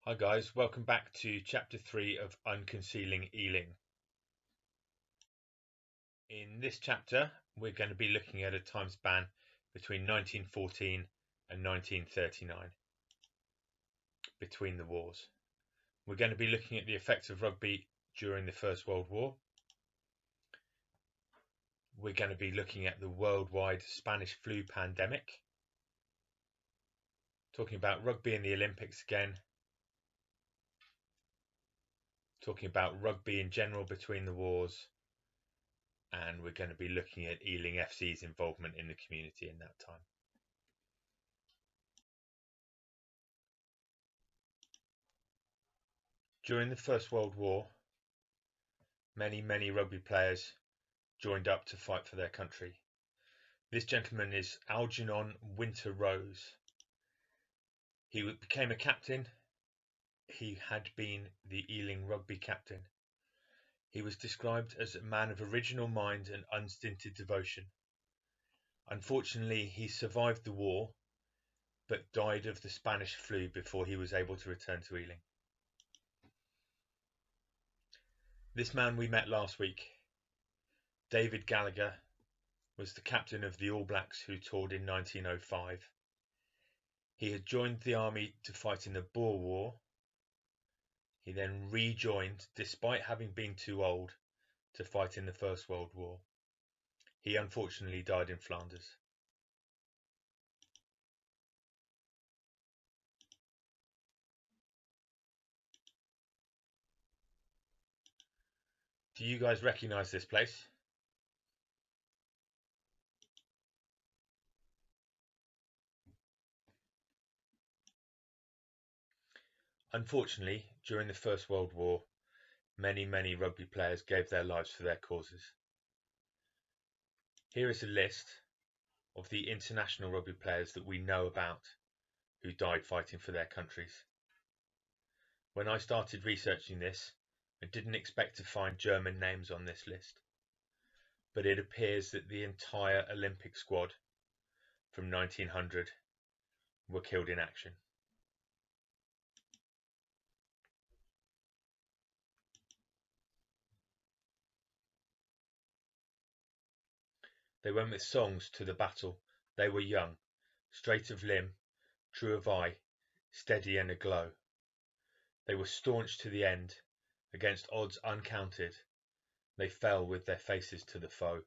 Hi guys, welcome back to chapter 3 of Unconcealing Ealing. In this chapter, we're going to be looking at a time span between 1914 and 1939, between the wars. We're going to be looking at the effects of rugby during the First World War. We're going to be looking at the worldwide Spanish flu pandemic, talking about rugby in the Olympics again, talking about rugby in general between the wars, and we're going to be looking at Ealing FC's involvement in the community in that time. During the First World War, many rugby players joined up to fight for their country. This gentleman is Algernon Winter Rose. He became a captain. He had been the Ealing rugby captain. He was described as a man of original mind and unstinted devotion. Unfortunately, he survived the war, but died of the Spanish flu before he was able to return to Ealing. This man we met last week, David Gallagher, was the captain of the All Blacks who toured in 1905. He had joined the army to fight in the Boer War. He then rejoined, despite having been too old, to fight in the First World War. He unfortunately died in Flanders. Do you guys recognise this place? Unfortunately, during the First World War, many rugby players gave their lives for their causes. Here is a list of the international rugby players that we know about who died fighting for their countries. When I started researching this, I didn't expect to find German names on this list, but it appears that the entire Olympic squad from 1900 were killed in action. They went with songs to the battle. They were young, straight of limb, true of eye, steady and aglow. They were staunch to the end, against odds uncounted. They fell with their faces to the foe.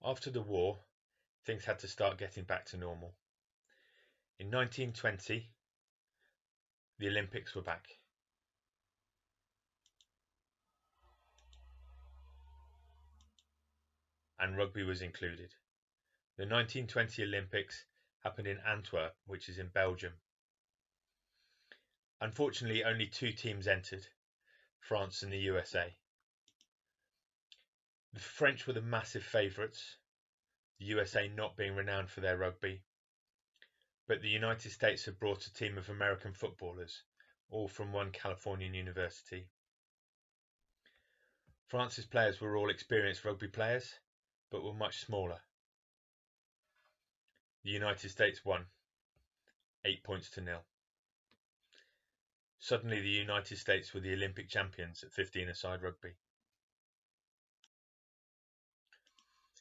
After the war, things had to start getting back to normal. In 1920, the Olympics were back. And rugby was included. The 1920 Olympics happened in Antwerp, which is in Belgium. Unfortunately, only 2 teams entered, France and the USA. The French were the massive favourites, the USA not being renowned for their rugby, but the United States had brought a team of American footballers, all from one Californian university. France's players were all experienced rugby players, but were much smaller. The United States won, 8 points to 0. Suddenly the United States were the Olympic champions at 15-a-side rugby.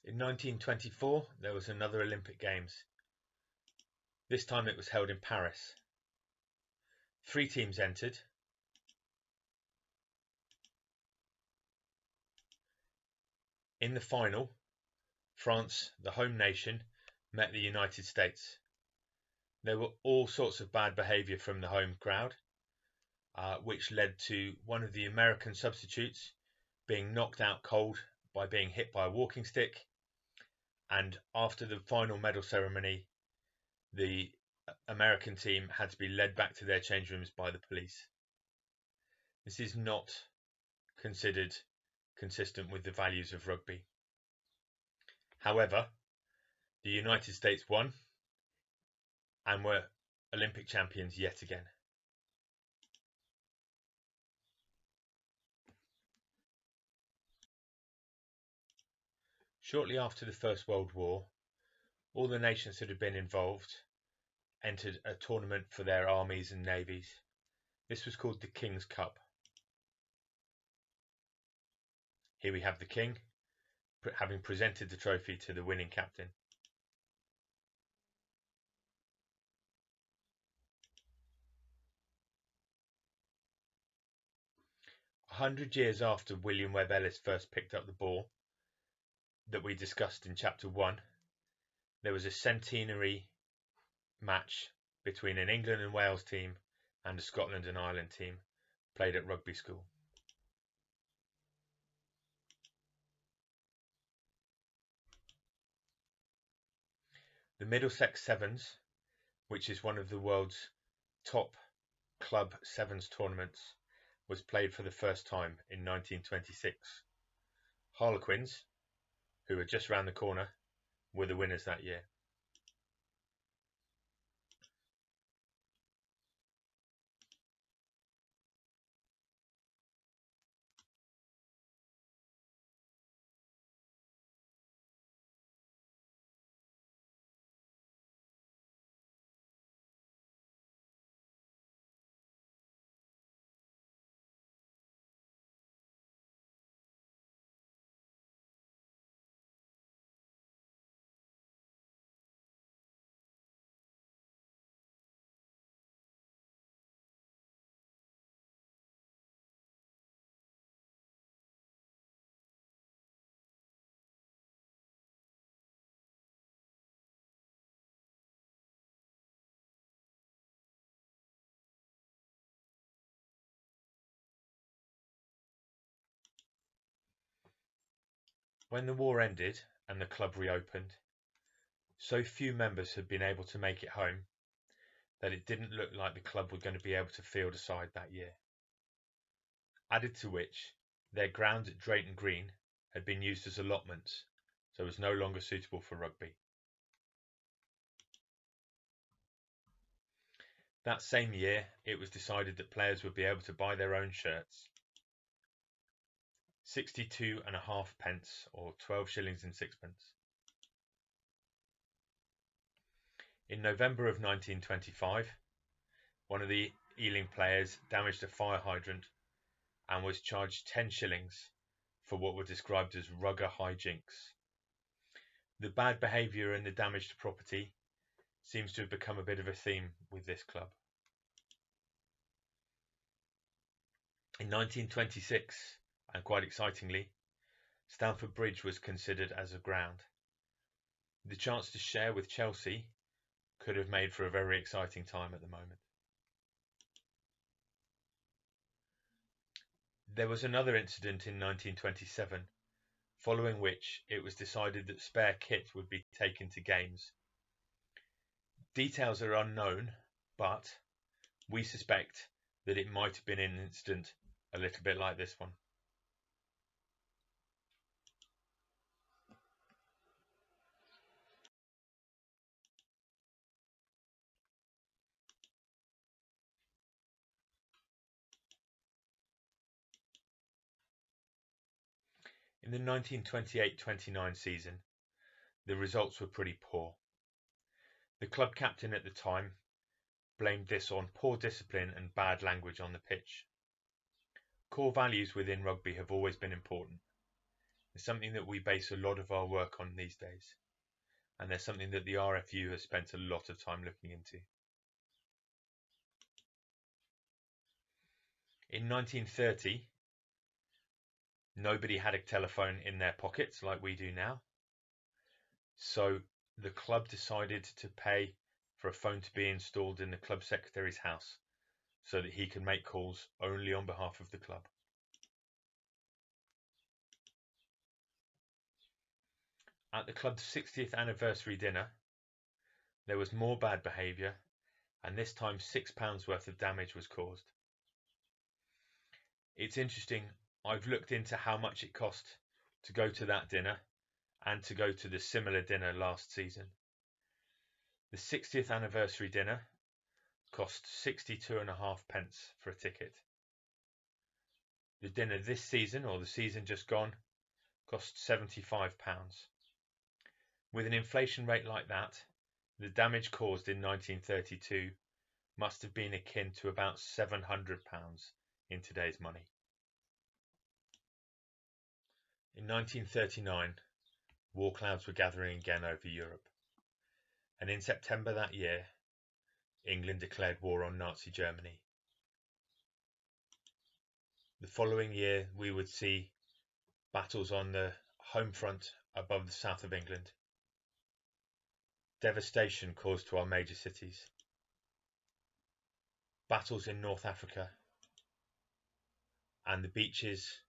In 1924 there was another Olympic Games. This time it was held in Paris. 3 teams entered. In the final, France, the home nation, met the United States. There were all sorts of bad behaviour from the home crowd, which led to one of the American substitutes being knocked out cold by being hit by a walking stick, and after the final medal ceremony, the American team had to be led back to their change rooms by the police. This is not considered consistent with the values of rugby. However, the United States won and were Olympic champions yet again. Shortly after the First World War, all the nations that had been involved entered a tournament for their armies and navies. This was called the King's Cup. Here we have the King having presented the trophy to the winning captain. A 100 years after William Webb Ellis first picked up the ball that we discussed in chapter 1, there was a centenary match between an England and Wales team and a Scotland and Ireland team played at rugby school. The Middlesex Sevens, which is one of the world's top club sevens tournaments, was played for the first time in 1926. Harlequins, who were just round the corner, were the winners that year. When the war ended and the club reopened, so few members had been able to make it home that it didn't look like the club were going to be able to field a side that year. Added to which, their ground at Drayton Green had been used as allotments, so was no longer suitable for rugby. That same year, it was decided that players would be able to buy their own shirts. 62.5 pence, or 12 shillings and sixpence. In November of 1925, one of the Ealing players damaged a fire hydrant and was charged 10 shillings for what were described as rugger hijinks. The bad behaviour and the damage to property seems to have become a bit of a theme with this club. In 1926, and quite excitingly, Stamford Bridge was considered as a ground. The chance to share with Chelsea could have made for a very exciting time at the moment. There was another incident in 1927, following which it was decided that spare kit would be taken to games. Details are unknown, but we suspect that it might have been an incident a little bit like this one. In the 1928-29 season, the results were pretty poor. The club captain at the time blamed this on poor discipline and bad language on the pitch. Core values within rugby have always been important. It's something that we base a lot of our work on these days, and there's something that the RFU has spent a lot of time looking into. In 1930, nobody had a telephone in their pockets like we do now, so the club decided to pay for a phone to be installed in the club secretary's house so that he could make calls only on behalf of the club. At the club's 60th anniversary dinner, there was more bad behaviour, and this time £6 worth of damage was caused. It's interesting, I've looked into how much it cost to go to that dinner and to go to the similar dinner last season. The 60th anniversary dinner cost 62.5 pence for a ticket. The dinner this season, or the season just gone, cost £75. With an inflation rate like that, the damage caused in 1932 must have been akin to about £700 in today's money. In 1939, war clouds were gathering again over Europe, and in September that year, England declared war on Nazi Germany. The following year, we would see battles on the home front above the south of England. Devastation caused to our major cities. Battles in North Africa and the beaches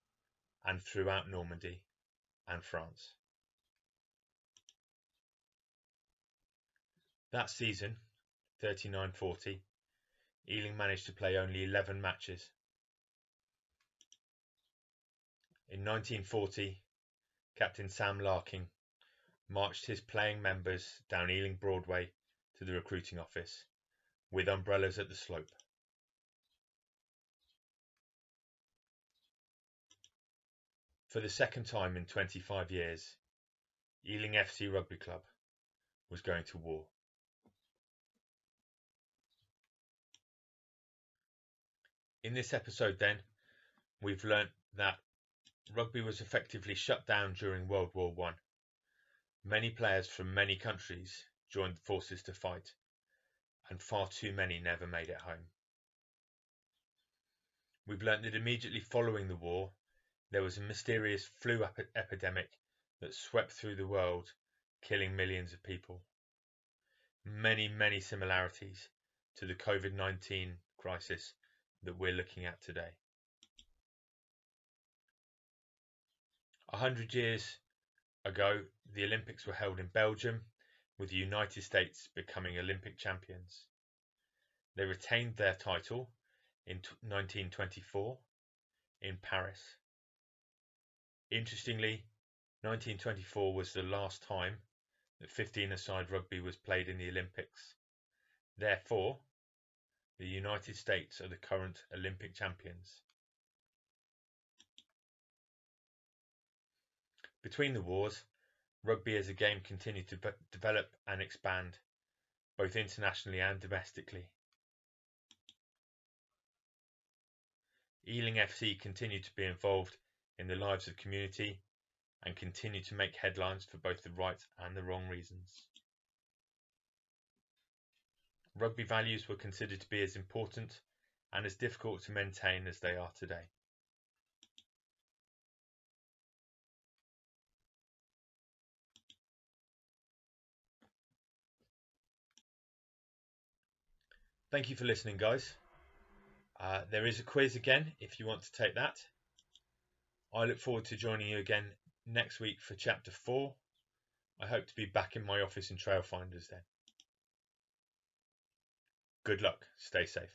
and throughout Normandy and France. That season, 39-40, Ealing managed to play only 11 matches. In 1940, Captain Sam Larking marched his playing members down Ealing Broadway to the recruiting office, with umbrellas at the slope. For the second time in 25 years, Ealing FC Rugby Club was going to war. In this episode then, we've learnt that rugby was effectively shut down during World War I. Many players from many countries joined forces to fight, and far too many never made it home. We've learnt that immediately following the war, there was a mysterious flu epidemic that swept through the world, killing millions of people. Many, many similarities to the COVID-19 crisis that we're looking at today. 100 years ago, the Olympics were held in Belgium, with the United States becoming Olympic champions. They retained their title in 1924 in Paris. Interestingly, 1924 was the last time that 15-a-side rugby was played in the Olympics. Therefore, the United States are the current Olympic champions. Between the wars, rugby as a game continued to develop and expand, both internationally and domestically. Ealing FC continued to be involved in the lives of community and continued to make headlines for both the right and the wrong reasons. Rugby values were considered to be as important and as difficult to maintain as they are today. Thank you for listening, guys. There is a quiz again if you want to take that. I look forward to joining you again next week for Chapter 4. I hope to be back in my office in Trailfinders then. Good luck. Stay safe.